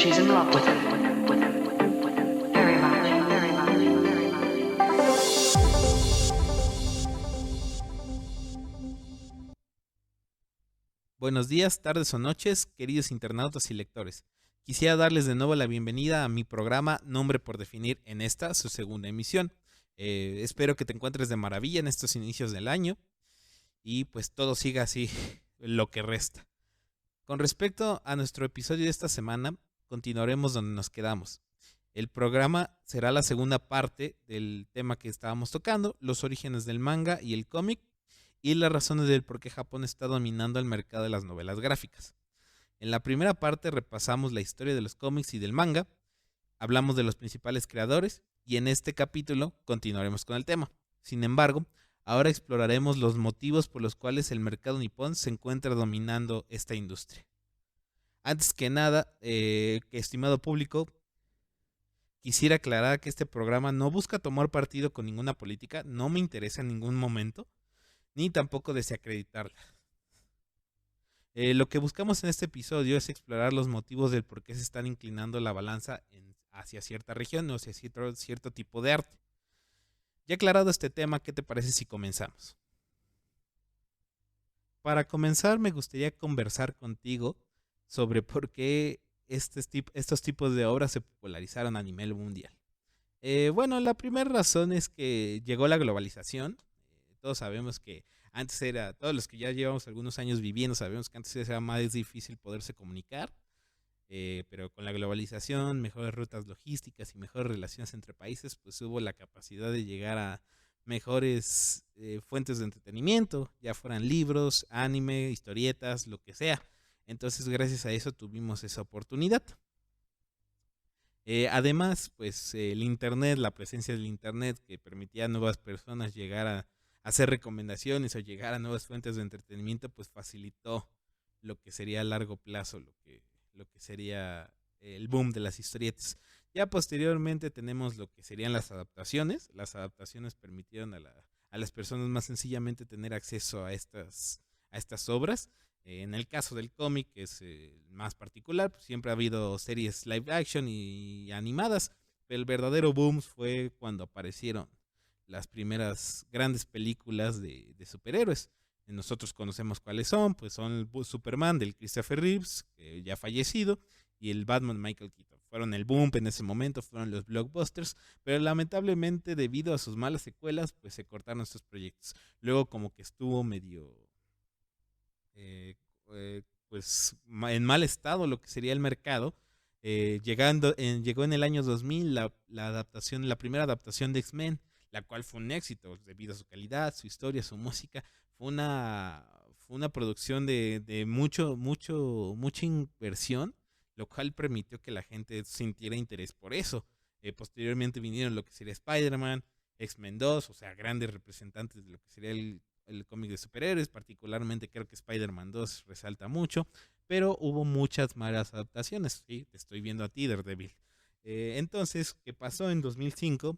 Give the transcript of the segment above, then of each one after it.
she's in love with him. Very much, very much, very much. Buenos días, tardes o noches, queridos internautas y lectores. Quisiera darles de nuevo la bienvenida a mi programa Nombre por Definir en esta, su segunda emisión. Espero que te encuentres de maravilla en estos inicios del año y pues todo siga así lo que resta. Con respecto a nuestro episodio de esta semana, continuaremos donde nos quedamos. El programa será la segunda parte del tema que estábamos tocando, los orígenes del manga y el cómic, y las razones del por qué Japón está dominando el mercado de las novelas gráficas. En la primera parte repasamos la historia de los cómics y del manga, hablamos de los principales creadores y en este capítulo continuaremos con el tema. Sin embargo, ahora exploraremos los motivos por los cuales el mercado nipón se encuentra dominando esta industria. Antes que nada, estimado público, quisiera aclarar que este programa no busca tomar partido con ninguna política, no me interesa en ningún momento, ni tampoco desacreditarla. Lo que buscamos en este episodio es explorar los motivos del por qué se están inclinando la balanza hacia cierta región o hacia cierto tipo de arte. Ya aclarado este tema, ¿qué te parece si comenzamos? Para comenzar, me gustaría conversar contigo sobre por qué estos tipos de obras se popularizaron a nivel mundial. Bueno, la primera razón es que llegó la globalización. Todos sabemos que todos los que ya llevamos algunos años viviendo, sabemos que antes era más difícil poderse comunicar, pero con la globalización, mejores rutas logísticas y mejores relaciones entre países, pues hubo la capacidad de llegar a mejores fuentes de entretenimiento, ya fueran libros, anime, historietas, lo que sea. Entonces, gracias a eso tuvimos esa oportunidad. Además, pues el internet, la presencia del internet que permitía a nuevas personas llegar a hacer recomendaciones o llegar a nuevas fuentes de entretenimiento, pues facilitó lo que sería a largo plazo, lo que sería el boom de las historietas. Ya posteriormente tenemos lo que serían las adaptaciones. Las adaptaciones permitieron a las personas más sencillamente tener acceso a estas obras. En el caso del cómic, que es más particular, pues siempre ha habido series live action y animadas, pero el verdadero boom fue cuando aparecieron las primeras grandes películas de superhéroes. Nosotros conocemos cuáles son, pues son el Superman del Christopher Reeves, que ya fallecido, y el Batman Michael Keaton. Fueron el boom en ese momento, fueron los blockbusters, pero lamentablemente debido a sus malas secuelas, pues se cortaron estos proyectos. Luego como que estuvo medio pues en mal estado lo que sería el mercado. Llegó en el año 2000 la primera adaptación de X-Men, la cual fue un éxito debido a su calidad, su historia, su música. Fue una producción de mucha inversión, lo cual permitió que la gente sintiera interés por eso. Posteriormente vinieron lo que sería Spider-Man, X-Men 2, o sea, grandes representantes de lo que sería el cómic de superhéroes. Particularmente creo que Spider-Man 2 resalta mucho, pero hubo muchas malas adaptaciones. ¿Sí? Te estoy viendo a ti, Daredevil. Entonces, ¿qué pasó? En 2005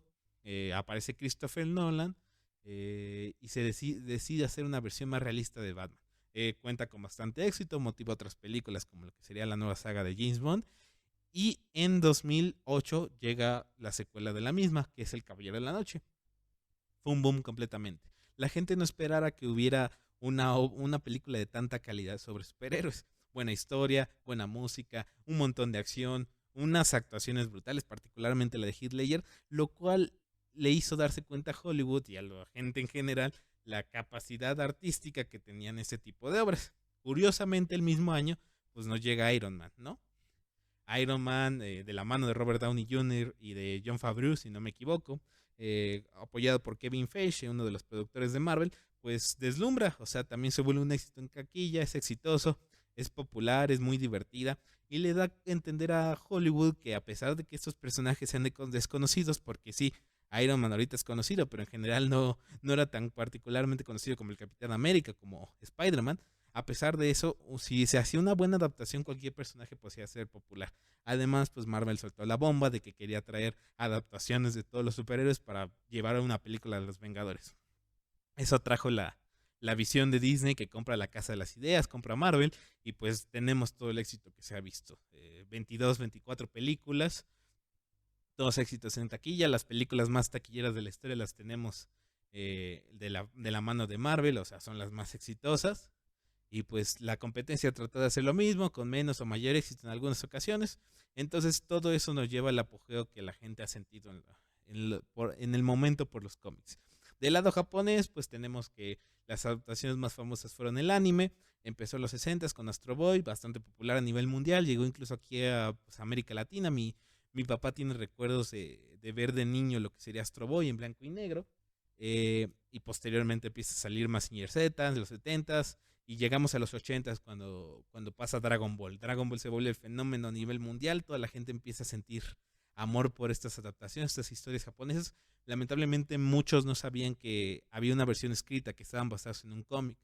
aparece Christopher Nolan y se decide hacer una versión más realista de Batman. Cuenta con bastante éxito, motiva otras películas como lo que sería la nueva saga de James Bond. Y en 2008 llega la secuela de la misma, que es El Caballero de la Noche. Fue un boom completamente. La gente no esperara que hubiera una película de tanta calidad sobre superhéroes. Buena historia, buena música, un montón de acción, unas actuaciones brutales, particularmente la de Heath Ledger, lo cual le hizo darse cuenta a Hollywood y a la gente en general la capacidad artística que tenían ese tipo de obras. Curiosamente, el mismo año, pues nos llega Iron Man, ¿no? Iron Man, de la mano de Robert Downey Jr. y de Jon Favreau, si no me equivoco, apoyado por Kevin Feige, uno de los productores de Marvel, pues deslumbra. O sea, también se vuelve un éxito en taquilla, es exitoso, es popular, es muy divertida y le da a entender a Hollywood que a pesar de que estos personajes sean desconocidos, porque sí, Iron Man ahorita es conocido, pero en general no era tan particularmente conocido como el Capitán América, como Spider-Man. A pesar de eso, si se hacía una buena adaptación, cualquier personaje podía ser popular. Además, pues Marvel soltó la bomba de que quería traer adaptaciones de todos los superhéroes para llevar a una película de los Vengadores. Eso trajo la la visión de Disney, que compra la Casa de las Ideas, compra Marvel, y pues tenemos todo el éxito que se ha visto. 22, 24 películas, todos éxitos en taquilla. Las películas más taquilleras de la historia las tenemos de la mano de Marvel, o sea, son las más exitosas. Y pues la competencia trata de hacer lo mismo, con menos o mayor éxito en algunas ocasiones. Entonces todo eso nos lleva al apogeo que la gente ha sentido en el momento por los cómics. Del lado japonés, pues tenemos que las adaptaciones más famosas fueron el anime. Empezó en los 60 con Astro Boy, bastante popular a nivel mundial. Llegó incluso aquí a pues, América Latina. Mi papá tiene recuerdos de ver de niño lo que sería Astro Boy en blanco y negro. Y posteriormente empieza a salir Mazinger Z en los 70s. Y llegamos a los 80s cuando pasa Dragon Ball. Dragon Ball se vuelve el fenómeno a nivel mundial. Toda la gente empieza a sentir amor por estas adaptaciones, estas historias japonesas. Lamentablemente muchos no sabían que había una versión escrita que estaban basados en un cómic,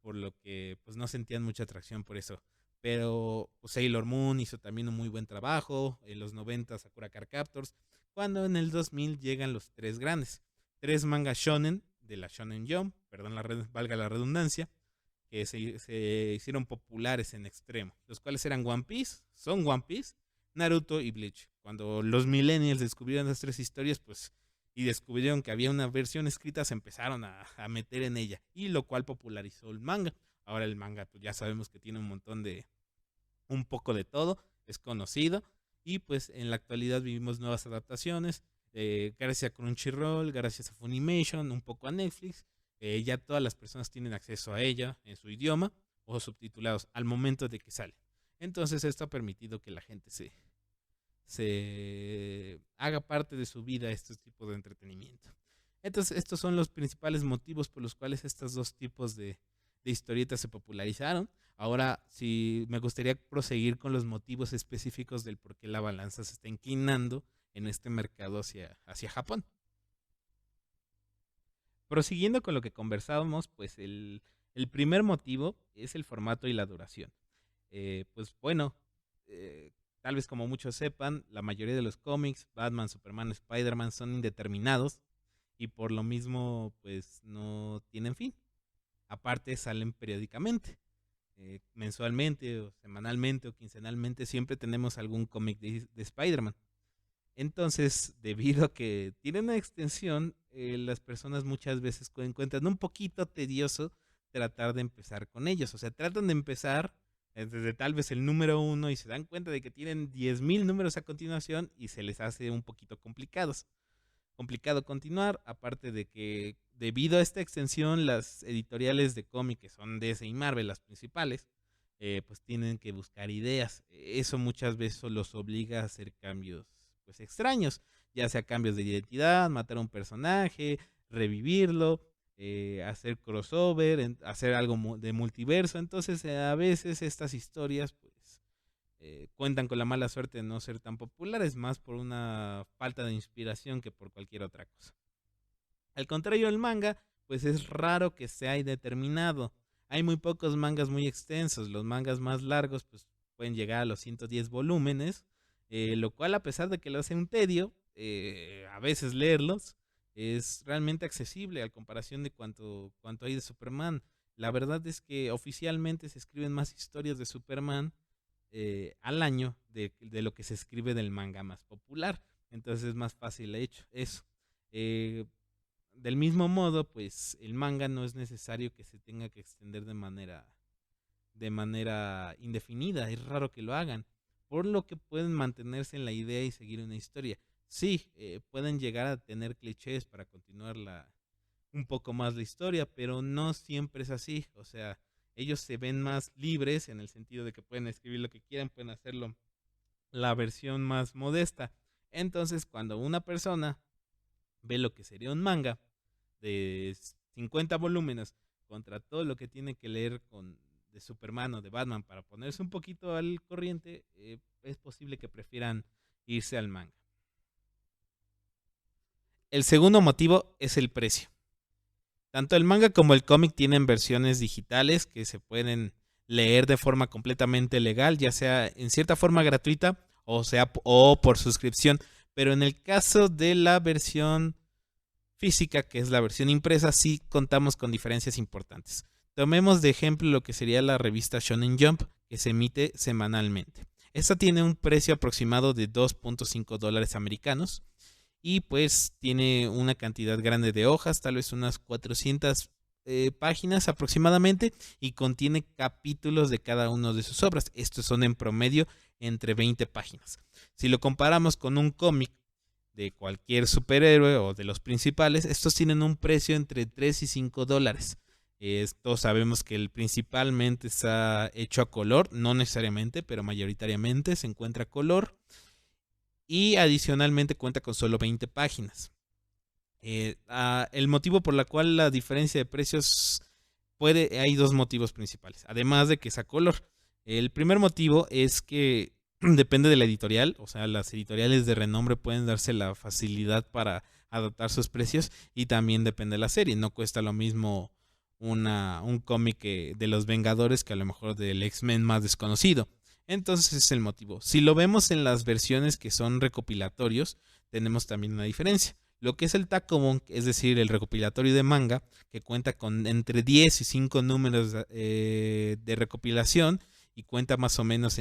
por lo que pues no sentían mucha atracción por eso. Pero pues, Sailor Moon hizo también un muy buen trabajo. En los 90 Sakura Card Captors. Cuando en el 2000 llegan los tres grandes. Tres mangas shonen de la Shonen Jump, perdón, valga la redundancia, que se hicieron populares en extremo, los cuales eran One Piece, Naruto y Bleach. Cuando los millennials descubrieron las tres historias, pues, y descubrieron que había una versión escrita, se empezaron a meter en ella, y lo cual popularizó el manga. Ahora el manga, pues ya sabemos que tiene un poco de todo, es conocido, y pues en la actualidad vivimos nuevas adaptaciones, gracias a Crunchyroll, gracias a Funimation, un poco a Netflix. Ya todas las personas tienen acceso a ella en su idioma o subtitulados al momento de que sale. Entonces esto ha permitido que la gente se haga parte de su vida estos tipos de entretenimiento. Entonces estos son los principales motivos por los cuales estos dos tipos de historietas se popularizaron. Ahora sí me gustaría proseguir con los motivos específicos del por qué la balanza se está inclinando en este mercado hacia Japón. Prosiguiendo con lo que conversábamos, pues el primer motivo es el formato y la duración. Pues bueno, tal vez como muchos sepan, la mayoría de los cómics, Batman, Superman, Spider-Man, son indeterminados y por lo mismo pues no tienen fin. Aparte salen periódicamente, mensualmente o semanalmente o quincenalmente, siempre tenemos algún cómic de Spider-Man. Entonces, debido a que tienen una extensión, las personas muchas veces encuentran un poquito tedioso tratar de empezar con ellos. O sea, tratan de empezar desde tal vez el número 1 y se dan cuenta de que tienen 10,000 números a continuación y se les hace un poquito complicado continuar. Aparte de que debido a esta extensión, las editoriales de cómic, que son DC y Marvel, las principales, pues tienen que buscar ideas. Eso muchas veces los obliga a hacer cambios pues extraños, ya sea cambios de identidad, matar a un personaje, revivirlo, hacer crossover, hacer algo de multiverso. Entonces a veces estas historias pues cuentan con la mala suerte de no ser tan populares, más por una falta de inspiración que por cualquier otra cosa. Al contrario del manga, pues es raro que sea indeterminado. Hay muy pocos mangas muy extensos. Los mangas más largos pues pueden llegar a los 110 volúmenes, lo cual, a pesar de que lo hace un tedio, a veces leerlos es realmente accesible a comparación de cuánto hay de Superman. La verdad es que oficialmente se escriben más historias de Superman al año de lo que se escribe del manga más popular. Entonces es más fácil hecho eso. Del mismo modo, pues el manga no es necesario que se tenga que extender de manera indefinida. Es raro que lo hagan, por lo que pueden mantenerse en la idea y seguir una historia. Sí, pueden llegar a tener clichés para continuar un poco más la historia, pero no siempre es así. O sea, ellos se ven más libres en el sentido de que pueden escribir lo que quieran, pueden hacerlo la versión más modesta. Entonces, cuando una persona ve lo que sería un manga de 50 volúmenes contra todo lo que tiene que leer de Superman o de Batman para ponerse un poquito al corriente, es posible que prefieran irse al manga. El segundo motivo es el precio. Tanto el manga como el cómic tienen versiones digitales que se pueden leer de forma completamente legal, ya sea en cierta forma gratuita o por suscripción. Pero en el caso de la versión física, que es la versión impresa, sí contamos con diferencias importantes. Tomemos de ejemplo lo que sería la revista Shonen Jump, que se emite semanalmente. Esta tiene un precio aproximado de $2.5 americanos y pues tiene una cantidad grande de hojas, tal vez unas 400 páginas aproximadamente, y contiene capítulos de cada una de sus obras. Estos son en promedio entre 20 páginas. Si lo comparamos con un cómic de cualquier superhéroe o de los principales, estos tienen un precio entre $3 y $5. Esto sabemos que el principalmente está hecho a color, no necesariamente, pero mayoritariamente se encuentra a color, y adicionalmente cuenta con solo 20 páginas. El motivo por la cual la diferencia de precios hay dos motivos principales, además de que es a color. El primer motivo es que depende de la editorial, o sea, las editoriales de renombre pueden darse la facilidad para adaptar sus precios, y también depende de la serie. No cuesta lo mismo un cómic de los Vengadores que a lo mejor del X-Men más desconocido. Entonces ese es el motivo. Si lo vemos en las versiones que son recopilatorios, tenemos también una diferencia. Lo que es el Takomon, es decir, el recopilatorio de manga, que cuenta con entre 10 y 5 números de recopilación, y cuenta más o menos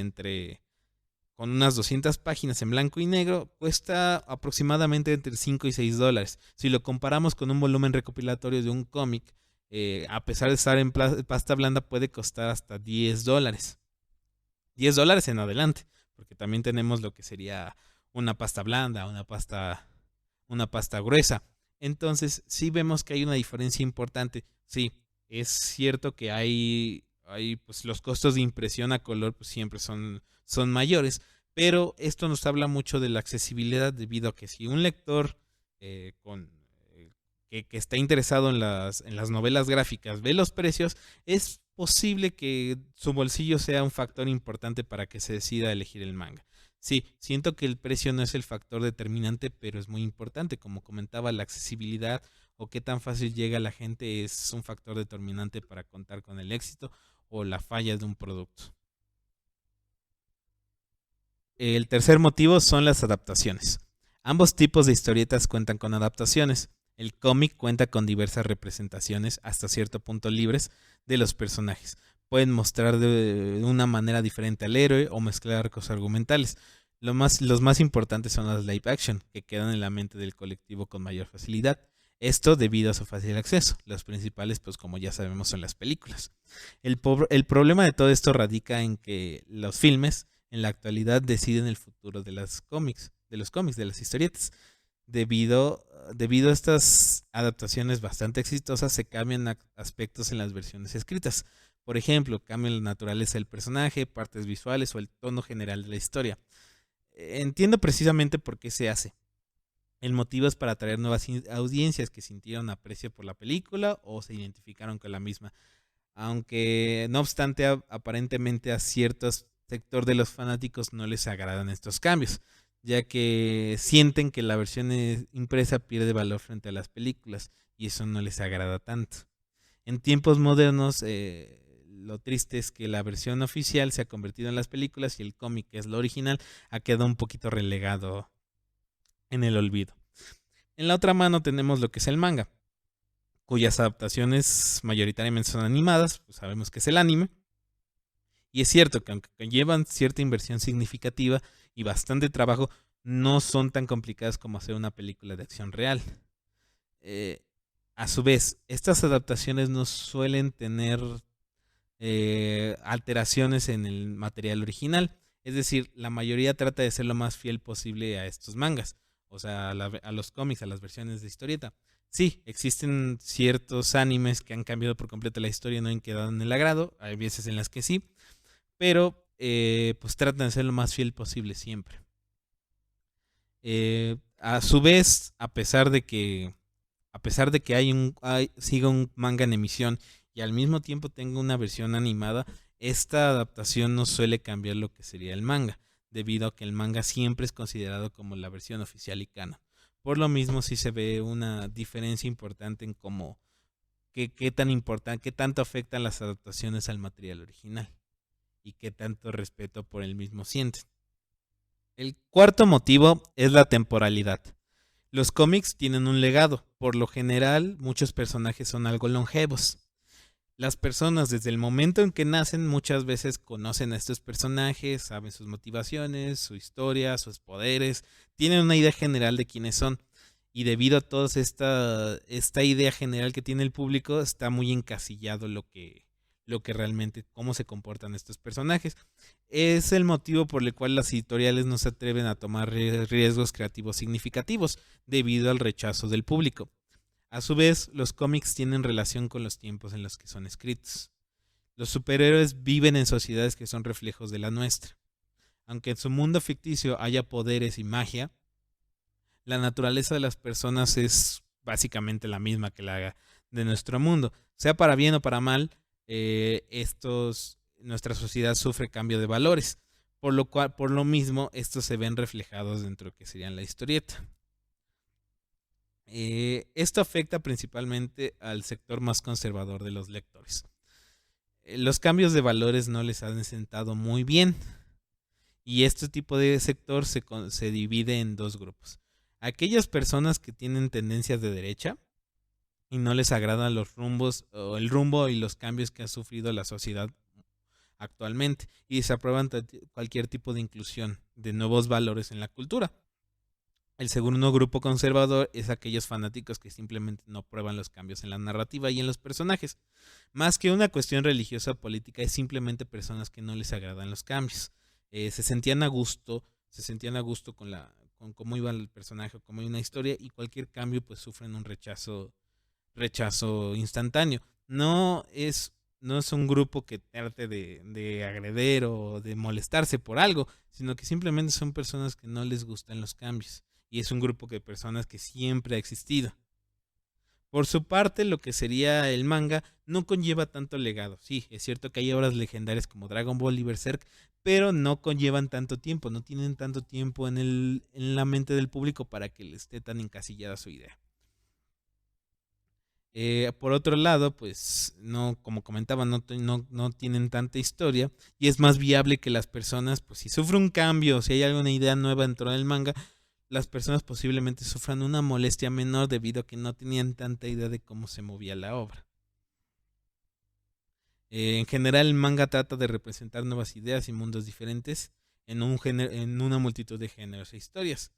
con unas 200 páginas en blanco y negro, cuesta aproximadamente entre 5 y $6. Si lo comparamos con un volumen recopilatorio de un cómic, a pesar de estar en pasta blanda, puede costar hasta $10. $10 en adelante, porque también tenemos lo que sería una pasta blanda, una pasta gruesa. Entonces, sí vemos que hay una diferencia importante. Sí, es cierto que hay pues los costos de impresión a color pues siempre son mayores, pero esto nos habla mucho de la accesibilidad, debido a que si un lector eh, con, que está interesado en las novelas gráficas ve los precios, es posible que su bolsillo sea un factor importante para que se decida elegir el manga. Sí, siento que el precio no es el factor determinante, pero es muy importante. Como comentaba, la accesibilidad o qué tan fácil llega a la gente es un factor determinante para contar con el éxito o la falla de un producto. El tercer motivo son las adaptaciones. Ambos tipos de historietas cuentan con adaptaciones. El cómic cuenta con diversas representaciones, hasta cierto punto libres, de los personajes. Pueden mostrar de una manera diferente al héroe o mezclar arcos argumentales. Los más importantes son las live action, que quedan en la mente del colectivo con mayor facilidad. Esto debido a su fácil acceso. Los principales, pues como ya sabemos, son las películas. El problema de todo esto radica en que los filmes en la actualidad deciden el futuro de los cómics, de las historietas. Debido a estas adaptaciones bastante exitosas, se cambian aspectos en las versiones escritas. Por ejemplo, cambian la naturaleza del personaje, partes visuales o el tono general de la historia. Entiendo precisamente por qué se hace. El motivo es para atraer nuevas audiencias que sintieron aprecio por la película o se identificaron con la misma. Aunque, no obstante, aparentemente a cierto sector de los fanáticos no les agradan estos cambios, ya que sienten que la versión impresa pierde valor frente a las películas, y eso no les agrada tanto. En tiempos modernos, lo triste es que la versión oficial se ha convertido en las películas y el cómic, que es lo original, ha quedado un poquito relegado en el olvido. En la otra mano tenemos lo que es el manga, cuyas adaptaciones mayoritariamente son animadas, pues sabemos que es el anime. Y es cierto que aunque llevan cierta inversión significativa y bastante trabajo, no son tan complicadas como hacer una película de acción real. A su vez, estas adaptaciones no suelen tener alteraciones en el material original. Es decir, la mayoría trata de ser lo más fiel posible a estos mangas, o sea, a los cómics, a las versiones de historieta. Sí, existen ciertos animes que han cambiado por completo la historia y no han quedado en el agrado. Hay veces en las que sí, pero pues tratan de ser lo más fiel posible siempre. A su vez, a pesar de que siga un manga en emisión y al mismo tiempo tenga una versión animada, esta adaptación no suele cambiar lo que sería el manga, debido a que el manga siempre es considerado como la versión oficial y canon. Por lo mismo, sí se ve una diferencia importante en cómo qué tanto afectan las adaptaciones al material original y qué tanto respeto por el mismo sienten. El cuarto motivo es la temporalidad. Los cómics tienen un legado. Por lo general, muchos personajes son algo longevos. Las personas desde el momento en que nacen muchas veces conocen a estos personajes, saben sus motivaciones, su historia, sus poderes, tienen una idea general de quiénes son. Y debido a toda esta idea general que tiene el público, está muy encasillado lo que realmente, cómo se comportan estos personajes. Es el motivo por el cual las editoriales no se atreven a tomar riesgos creativos significativos, debido al rechazo del público. A su vez, los cómics tienen relación con los tiempos en los que son escritos. Los superhéroes viven en sociedades que son reflejos de la nuestra. Aunque en su mundo ficticio haya poderes y magia, la naturaleza de las personas es básicamente la misma que la de nuestro mundo. Sea para bien o para mal, nuestra sociedad sufre cambio de valores, por lo mismo, estos se ven reflejados dentro de lo que serían la historieta. Esto afecta principalmente al sector más conservador de los lectores. Los cambios de valores no les han sentado muy bien, y este tipo de sector se divide en dos grupos. Aquellas personas que tienen tendencias de derecha y no les agradan los rumbos o el rumbo y los cambios que ha sufrido la sociedad actualmente y desaprueban cualquier tipo de inclusión de nuevos valores en la cultura. El segundo grupo conservador es aquellos fanáticos que simplemente no prueban los cambios en la narrativa y en los personajes. Más que una cuestión religiosa o política, es simplemente personas que no les agradan los cambios. Se sentían a gusto, con cómo iba el personaje, cómo iba una historia, y cualquier cambio pues sufren un rechazo instantáneo. No es un grupo que trate de agreder o de molestarse por algo, sino que simplemente son personas que no les gustan los cambios. Y es un grupo de personas que siempre ha existido. Por su parte, lo que sería el manga no conlleva tanto legado. Sí, es cierto que hay obras legendarias como Dragon Ball y Berserk, pero no conllevan tanto tiempo, no tienen tanto tiempo en la mente del público para que le esté tan encasillada su idea. Por otro lado, pues no, como comentaba, no tienen tanta historia y es más viable que las personas, pues si sufre un cambio, si hay alguna idea nueva dentro del manga, las personas posiblemente sufran una molestia menor debido a que no tenían tanta idea de cómo se movía la obra. En general, el manga trata de representar nuevas ideas y mundos diferentes en una multitud de géneros e historias.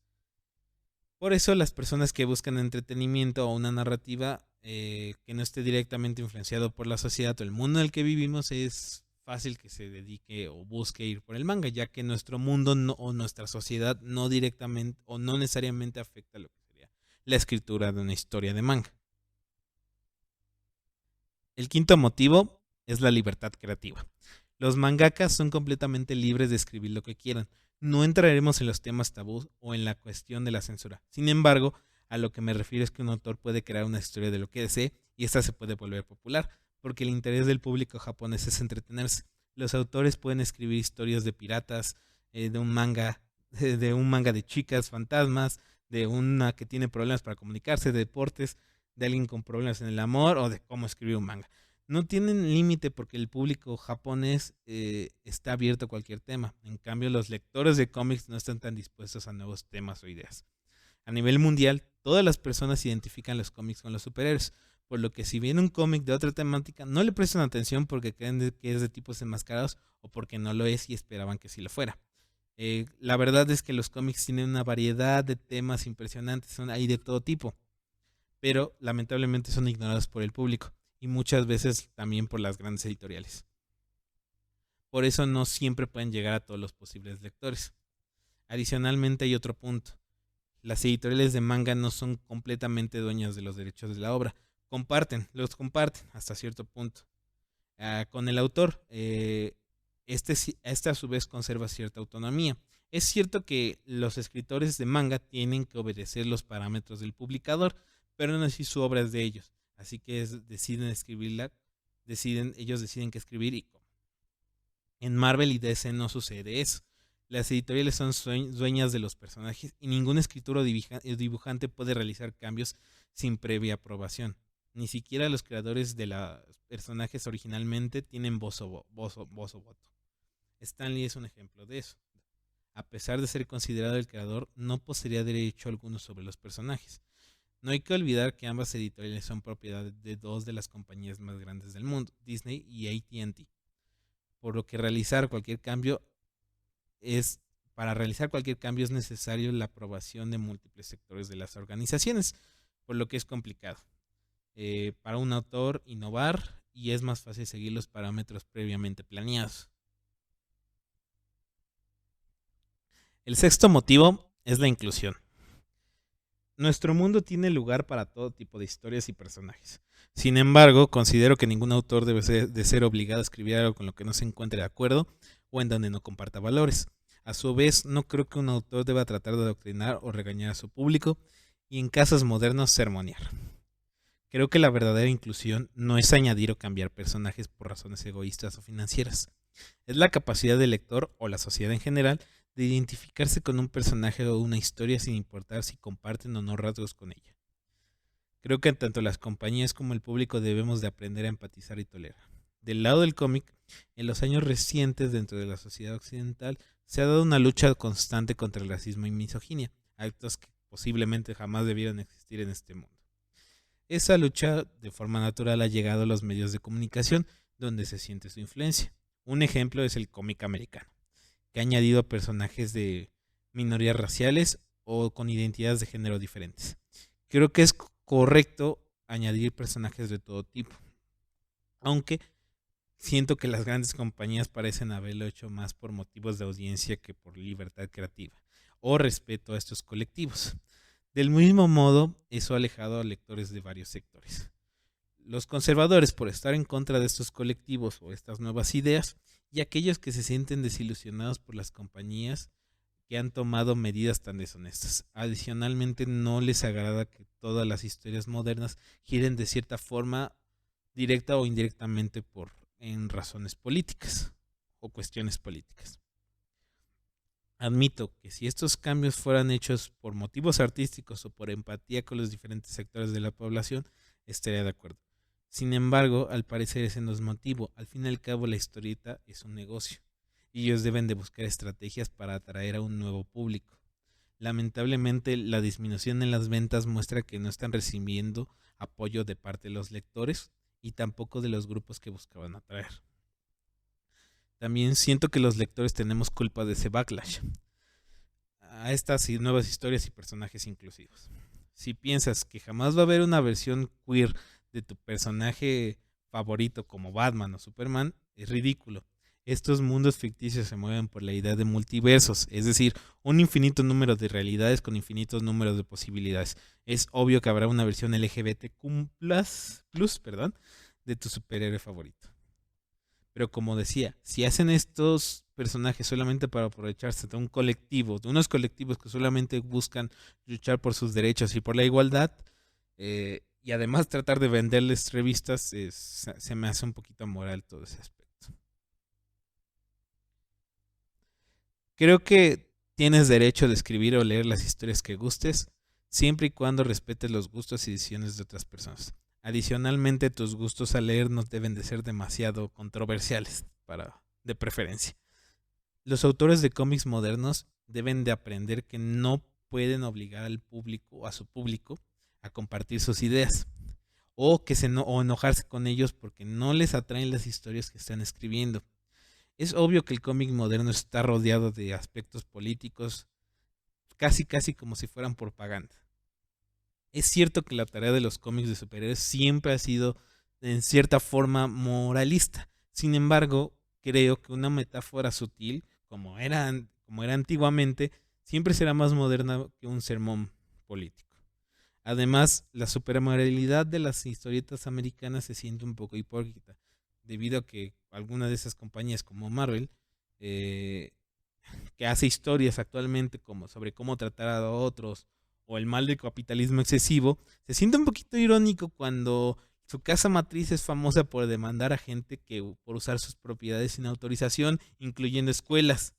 Por eso las personas que buscan entretenimiento o una narrativa que no esté directamente influenciado por la sociedad o el mundo en el que vivimos, es fácil que se dedique o busque ir por el manga, ya que nuestro mundo o nuestra sociedad no directamente o no necesariamente afecta lo que sería la escritura de una historia de manga. El quinto motivo es la libertad creativa. Los mangakas son completamente libres de escribir lo que quieran. No entraremos en los temas tabús o en la cuestión de la censura. Sin embargo, a lo que me refiero es que un autor puede crear una historia de lo que desee y esta se puede volver popular, porque el interés del público japonés es entretenerse. Los autores pueden escribir historias de piratas, de un manga, de un manga de chicas fantasmas, de una que tiene problemas para comunicarse, de deportes, de alguien con problemas en el amor o de cómo escribir un manga. No tienen límite porque el público japonés está abierto a cualquier tema. En cambio, los lectores de cómics no están tan dispuestos a nuevos temas o ideas. A nivel mundial, todas las personas identifican los cómics con los superhéroes, por lo que si viene un cómic de otra temática, no le prestan atención porque creen que es de tipos enmascarados o porque no lo es y esperaban que sí lo fuera. La verdad es que los cómics tienen una variedad de temas impresionantes, hay de todo tipo, pero lamentablemente son ignorados por el público y muchas veces también por las grandes editoriales. Por eso no siempre pueden llegar a todos los posibles lectores. Adicionalmente hay otro punto. Las editoriales de manga no son completamente dueñas de los derechos de la obra. Los comparten hasta cierto punto. Con el autor, este a su vez conserva cierta autonomía. Es cierto que los escritores de manga tienen que obedecer los parámetros del publicador, pero no así su obra es de ellos. Así que deciden escribirla, ellos deciden qué escribir y cómo. En Marvel y DC no sucede eso. Las editoriales son dueñas de los personajes y ningún escritor o dibujante puede realizar cambios sin previa aprobación. Ni siquiera los creadores de los personajes originalmente tienen voz o voto. Stan Lee es un ejemplo de eso. A pesar de ser considerado el creador, no poseería derecho alguno sobre los personajes. No hay que olvidar que ambas editoriales son propiedad de dos de las compañías más grandes del mundo, Disney y AT&T, por lo que es para realizar cualquier cambio es necesario la aprobación de múltiples sectores de las organizaciones, por lo que es complicado para un autor innovar y es más fácil seguir los parámetros previamente planeados. El sexto motivo es la inclusión. Nuestro mundo tiene lugar para todo tipo de historias y personajes. Sin embargo, considero que ningún autor debe de ser obligado a escribir algo con lo que no se encuentre de acuerdo o en donde no comparta valores. A su vez, no creo que un autor deba tratar de adoctrinar o regañar a su público y en casos modernos sermonear. Creo que la verdadera inclusión no es añadir o cambiar personajes por razones egoístas o financieras. Es la capacidad del lector o la sociedad en general de identificarse con un personaje o una historia sin importar si comparten o no rasgos con ella. Creo que tanto las compañías como el público debemos de aprender a empatizar y tolerar. Del lado del cómic, en los años recientes dentro de la sociedad occidental se ha dado una lucha constante contra el racismo y misoginia, actos que posiblemente jamás debieran existir en este mundo. Esa lucha de forma natural ha llegado a los medios de comunicación donde se siente su influencia. Un ejemplo es el cómic americano, que ha añadido personajes de minorías raciales o con identidades de género diferentes. Creo que es correcto añadir personajes de todo tipo, aunque siento que las grandes compañías parecen haberlo hecho más por motivos de audiencia que por libertad creativa o respeto a estos colectivos. Del mismo modo, eso ha alejado a lectores de varios sectores. Los conservadores por estar en contra de estos colectivos o estas nuevas ideas, y aquellos que se sienten desilusionados por las compañías que han tomado medidas tan deshonestas. Adicionalmente, no les agrada que todas las historias modernas giren de cierta forma, directa o indirectamente, en razones políticas o cuestiones políticas. Admito que si estos cambios fueran hechos por motivos artísticos o por empatía con los diferentes sectores de la población, estaría de acuerdo. Sin embargo, al parecer ese no es motivo. Al fin y al cabo, la historieta es un negocio y ellos deben de buscar estrategias para atraer a un nuevo público. Lamentablemente, la disminución en las ventas muestra que no están recibiendo apoyo de parte de los lectores y tampoco de los grupos que buscaban atraer. También siento que los lectores tenemos culpa de ese backlash a estas nuevas historias y personajes inclusivos. Si piensas que jamás va a haber una versión queer de tu personaje favorito como Batman o Superman, es ridículo. Estos mundos ficticios se mueven por la idea de multiversos, es decir, un infinito número de realidades con infinitos números de posibilidades. Es obvio que habrá una versión LGBTQ+, de tu superhéroe favorito. Pero como decía, si hacen estos personajes solamente para aprovecharse de un colectivo, de unos colectivos que solamente buscan luchar por sus derechos y por la igualdad, y además tratar de venderles revistas, se me hace un poquito amoral todo ese aspecto. Creo que tienes derecho de escribir o leer las historias que gustes, siempre y cuando respetes los gustos y decisiones de otras personas. Adicionalmente, tus gustos al leer no deben de ser demasiado controversiales, de preferencia. Los autores de cómics modernos deben de aprender que no pueden obligar al público o a su público a compartir sus ideas o enojarse con ellos porque no les atraen las historias que están escribiendo. Es obvio que el cómic moderno está rodeado de aspectos políticos, casi como si fueran propaganda. Es cierto que la tarea de los cómics de superhéroes siempre ha sido en cierta forma moralista. Sin embargo, creo que una metáfora sutil, como era antiguamente, siempre será más moderna que un sermón político. Además, la supermoralidad de las historietas americanas se siente un poco hipócrita, debido a que algunas de esas compañías como Marvel, que hace historias actualmente como sobre cómo tratar a otros o el mal del capitalismo excesivo, se siente un poquito irónico cuando su casa matriz es famosa por demandar a gente por usar sus propiedades sin autorización, incluyendo escuelas.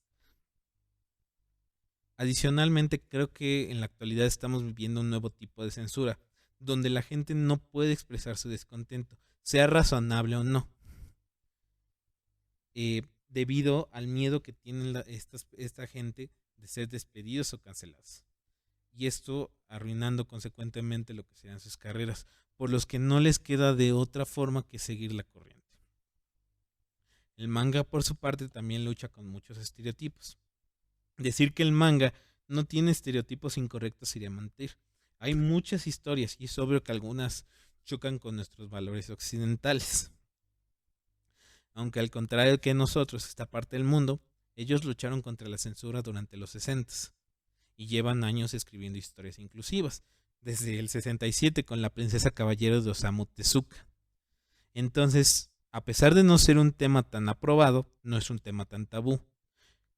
Adicionalmente, creo que en la actualidad estamos viviendo un nuevo tipo de censura, donde la gente no puede expresar su descontento, sea razonable o no, debido al miedo que tiene esta gente de ser despedidos o cancelados. Y esto arruinando consecuentemente lo que serán sus carreras, por los que no les queda de otra forma que seguir la corriente. El manga, por su parte, también lucha con muchos estereotipos. Decir que el manga no tiene estereotipos incorrectos sería mentir. Hay muchas historias y es obvio que algunas chocan con nuestros valores occidentales. Aunque al contrario que nosotros, esta parte del mundo, ellos lucharon contra la censura durante los 60 y llevan años escribiendo historias inclusivas, desde el 67 con la princesa caballero de Osamu Tezuka. Entonces, a pesar de no ser un tema tan aprobado, no es un tema tan tabú.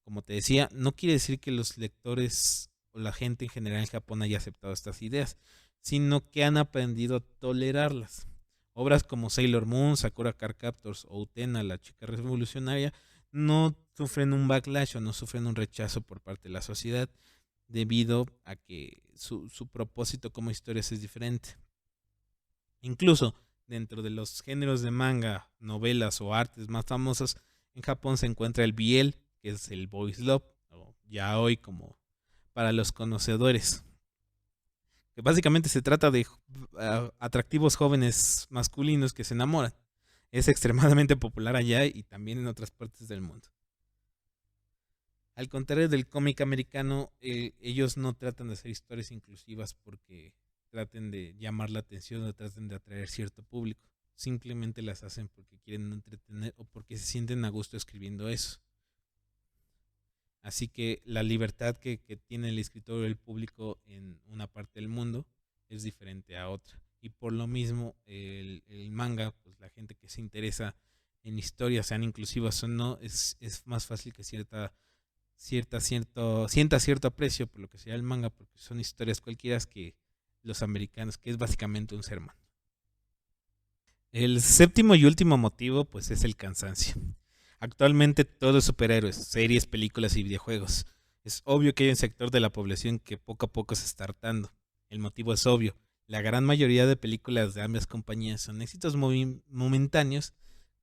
Como te decía, no quiere decir que los lectores o la gente en general en Japón haya aceptado estas ideas, sino que han aprendido a tolerarlas. Obras como Sailor Moon, Sakura Card Captors o Utena, la chica revolucionaria, no sufren un backlash o no sufren un rechazo por parte de la sociedad debido a que su propósito como historias es diferente. Incluso dentro de los géneros de manga, novelas o artes más famosos, en Japón se encuentra el BL, que es el Boys Love, o Yaoi como para los conocedores. Que básicamente se trata de atractivos jóvenes masculinos que se enamoran. Es extremadamente popular allá y también en otras partes del mundo. Al contrario del cómic americano, ellos no tratan de hacer historias inclusivas porque traten de llamar la atención o traten de atraer cierto público. Simplemente las hacen porque quieren entretener o porque se sienten a gusto escribiendo eso. Así que la libertad que tiene el escritor o el público en una parte del mundo es diferente a otra. Y por lo mismo el manga, pues la gente que se interesa en historias, sean inclusivas o no, es más fácil que sienta cierto aprecio por lo que sea el manga, porque son historias cualquiera que los americanos, que es básicamente un sermón. El séptimo y último motivo, pues es el cansancio. Actualmente todo es superhéroes, series, películas y videojuegos. Es obvio que hay un sector de la población que poco a poco se está hartando. El motivo es obvio. La gran mayoría de películas de ambas compañías son éxitos momentáneos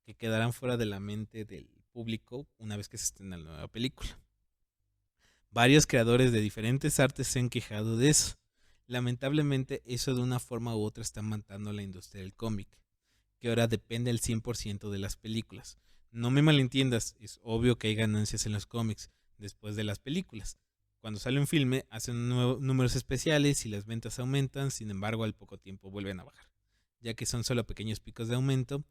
que quedarán fuera de la mente del público una vez que se estrena la nueva película. Varios creadores de diferentes artes se han quejado de eso. Lamentablemente, eso de una forma u otra está matando a la industria del cómic, que ahora depende al 100% de las películas. No me malentiendas, es obvio que hay ganancias en los cómics después de las películas. Cuando sale un filme, hacen números especiales y las ventas aumentan, sin embargo, al poco tiempo vuelven a bajar, ya que son solo pequeños picos de aumento,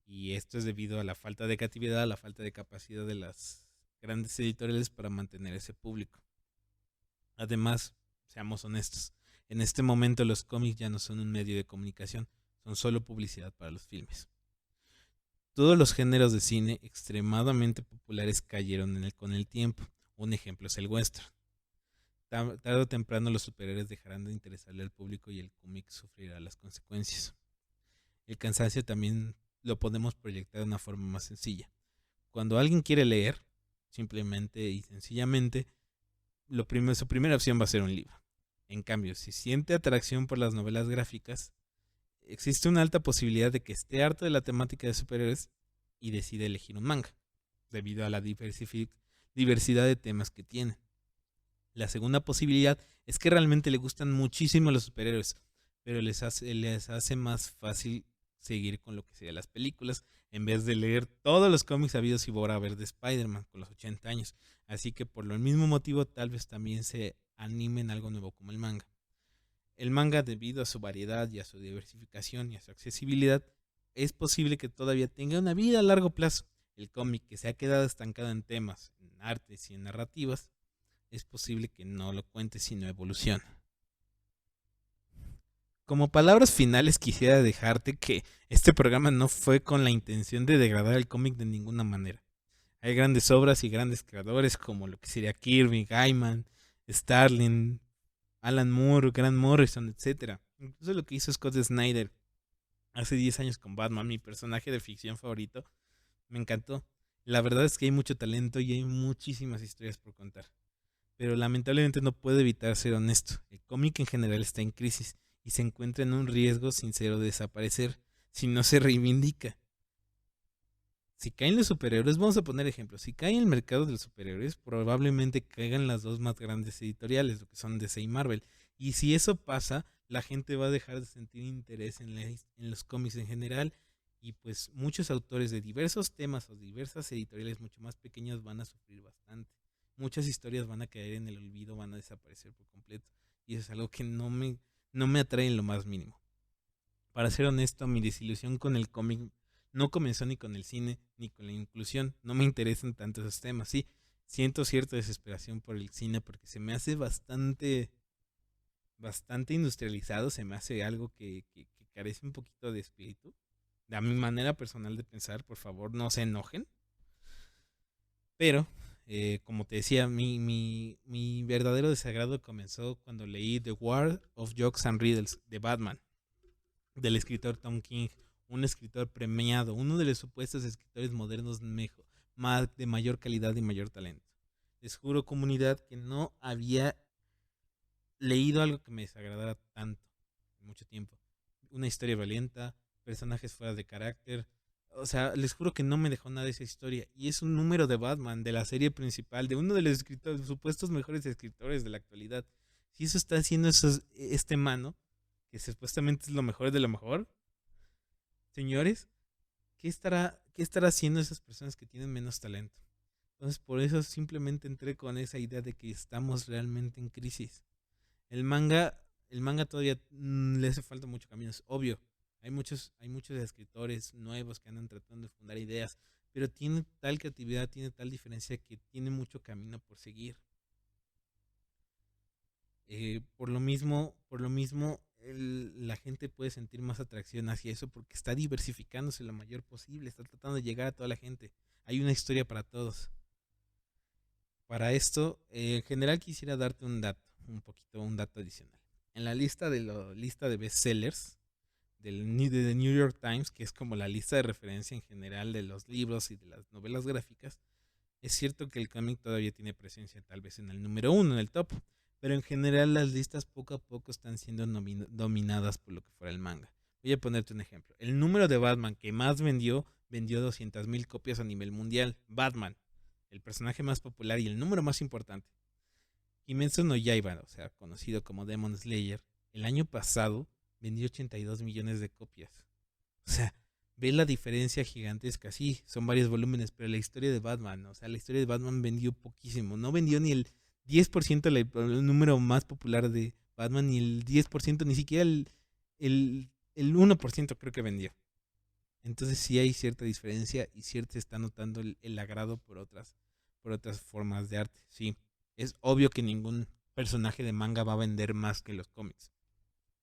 y esto es debido a la falta de creatividad, a la falta de capacidad de las grandes editoriales para mantener ese público. Además, seamos honestos, en este momento los cómics ya no son un medio de comunicación, son solo publicidad para los filmes. Todos los géneros de cine extremadamente populares cayeron con el tiempo. Un ejemplo es el western. Tarde o temprano los superhéroes dejarán de interesarle al público y el cómic sufrirá las consecuencias. El cansancio también lo podemos proyectar de una forma más sencilla. Cuando alguien quiere leer, simplemente y sencillamente, su primera opción va a ser un libro. En cambio, si siente atracción por las novelas gráficas, existe una alta posibilidad de que esté harto de la temática de superhéroes y decide elegir un manga, debido a la diversidad de temas que tiene. La segunda posibilidad es que realmente le gustan muchísimo los superhéroes, pero les hace más fácil seguir con lo que serían las películas, en vez de leer todos los cómics habidos y por haber de Spider-Man con los 80 años. Así que por el mismo motivo tal vez también se animen algo nuevo como el manga. El manga, debido a su variedad y a su diversificación y a su accesibilidad, es posible que todavía tenga una vida a largo plazo. El cómic, que se ha quedado estancado en temas, en artes y en narrativas, es posible que no lo cuente sino evolucione. Como palabras finales quisiera dejarte que este programa no fue con la intención de degradar el cómic de ninguna manera. Hay grandes obras y grandes creadores como lo que sería Kirby, Gaiman, Starlin, Alan Moore, Grant Morrison, etc. Incluso lo que hizo Scott Snyder hace 10 años con Batman, mi personaje de ficción favorito, me encantó. La verdad es que hay mucho talento y hay muchísimas historias por contar. Pero lamentablemente no puedo evitar ser honesto. El cómic en general está en crisis y se encuentra en un riesgo sincero de desaparecer si no se reivindica. Si caen los superhéroes, vamos a poner ejemplos. Si cae en el mercado de los superhéroes, probablemente caigan las dos más grandes editoriales, lo que son DC y Marvel. Y si eso pasa, la gente va a dejar de sentir interés en los cómics en general. Y pues muchos autores de diversos temas o diversas editoriales mucho más pequeñas van a sufrir bastante. Muchas historias van a caer en el olvido, van a desaparecer por completo. Y eso es algo que no me atrae en lo más mínimo. Para ser honesto, mi desilusión con el cómic no comenzó ni con el cine ni con la inclusión. No me interesan tanto esos temas. Sí, siento cierta desesperación por el cine porque se me hace bastante industrializado. Se me hace algo que carece un poquito de espíritu. De a mi manera personal de pensar, por favor, no se enojen. Pero, como te decía, mi verdadero desagrado comenzó cuando leí The War of Jokes and Riddles de Batman, del escritor Tom King, un escritor premiado, uno de los supuestos escritores modernos de mayor calidad y mayor talento. Les juro, comunidad, que no había leído algo que me desagradara tanto en mucho tiempo. Una historia valiente, personajes fuera de carácter. O sea, les juro que no me dejó nada esa historia. Y es un número de Batman, de la serie principal, de uno de los escritores, supuestos mejores escritores de la actualidad. Si eso está haciendo este mano, que supuestamente es lo mejor de lo mejor, señores, qué estará haciendo esas personas que tienen menos talento? Entonces, por eso simplemente entré con esa idea de que estamos realmente en crisis. El manga, el manga todavía le hace falta mucho camino, es obvio. Hay muchos escritores nuevos que andan tratando de fundar ideas, pero tiene tal creatividad, tiene tal diferencia que tiene mucho camino por seguir. La gente puede sentir más atracción hacia eso porque está diversificándose lo mayor posible, está tratando de llegar a toda la gente. Hay una historia para todos. Para esto, en general quisiera darte un dato adicional. En la lista de bestsellers de The New York Times, que es como la lista de referencia en general de los libros y de las novelas gráficas, es cierto que el cómic todavía tiene presencia tal vez en el número uno, en el top, pero en general las listas poco a poco están siendo dominadas por lo que fuera el manga. Voy a ponerte un ejemplo. El número de Batman que más vendió 200,000 copias a nivel mundial. Batman, el personaje más popular y el número más importante. Kimetsu no Yaiba, o sea, conocido como Demon Slayer, el año pasado vendió 82 millones de copias. O sea, ve la diferencia gigantesca. Sí, son varios volúmenes, pero la historia de Batman, o sea, la historia de Batman vendió poquísimo. No vendió ni el 10% el número más popular de Batman, ni el 10%, ni siquiera el 1% creo que vendió. Entonces sí hay cierta diferencia y cierto se está notando el agrado por otras formas de arte. Sí, es obvio que ningún personaje de manga va a vender más que los cómics,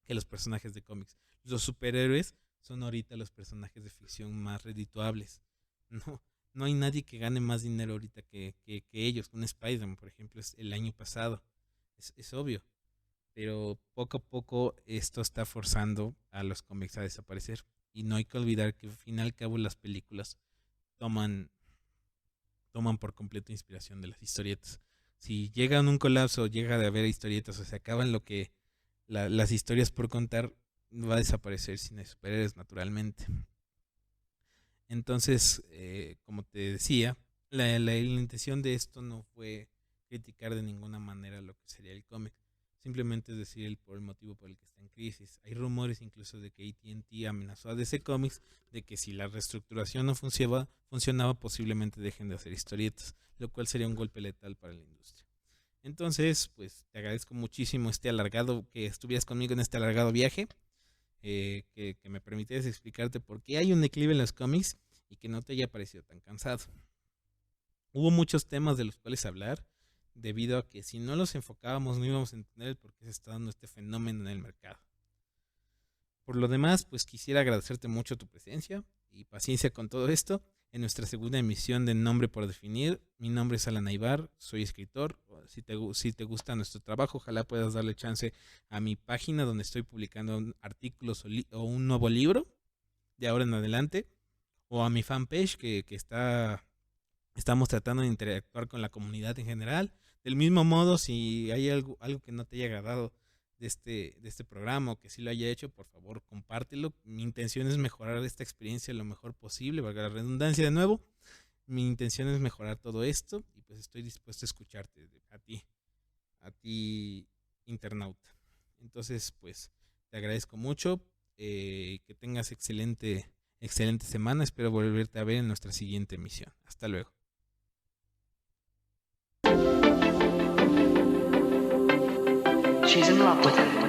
que los personajes de cómics. Los superhéroes son ahorita los personajes de ficción más redituables. No, no hay nadie que gane más dinero ahorita que ellos. Un Spider-Man, por ejemplo, es el año pasado. Es obvio. Pero poco a poco esto está forzando a los cómics a desaparecer. Y no hay que olvidar que al fin y al cabo las películas toman, toman por completo inspiración de las historietas. Si llega un colapso, llega de haber historietas o se acaban las historias por contar, va a desaparecer sin superhéroes naturalmente. Entonces, como te decía, la intención de esto no fue criticar de ninguna manera lo que sería el cómic. Simplemente es decir el motivo por el que está en crisis. Hay rumores incluso de que AT&T amenazó a DC Comics de que si la reestructuración no funcionaba, posiblemente dejen de hacer historietas, lo cual sería un golpe letal para la industria. Entonces, pues te agradezco muchísimo que estuvieras conmigo en este alargado viaje, que me permitieras explicarte por qué hay un declive en los cómics y que no te haya parecido tan cansado. Hubo muchos temas de los cuales hablar, debido a que si no los enfocábamos no íbamos a entender el por qué se está dando este fenómeno en el mercado. Por lo demás, pues quisiera agradecerte mucho tu presencia y paciencia con todo esto. En nuestra segunda emisión de Nombre por Definir, mi nombre es Alan Aybar, soy escritor. Si te gusta nuestro trabajo, ojalá puedas darle chance a mi página donde estoy publicando artículos o un nuevo libro de ahora en adelante, o a mi fanpage estamos tratando de interactuar con la comunidad en general. Del mismo modo, si hay algo que no te haya agradado de este programa o que sí lo haya hecho, por favor compártelo. Mi intención es mejorar esta experiencia lo mejor posible, valga la redundancia de nuevo. Mi intención es mejorar todo esto y pues estoy dispuesto a escucharte a ti internauta. Entonces, pues te agradezco mucho, que tengas excelente semana. Espero volverte a ver en nuestra siguiente emisión. Hasta luego. She's in love with him.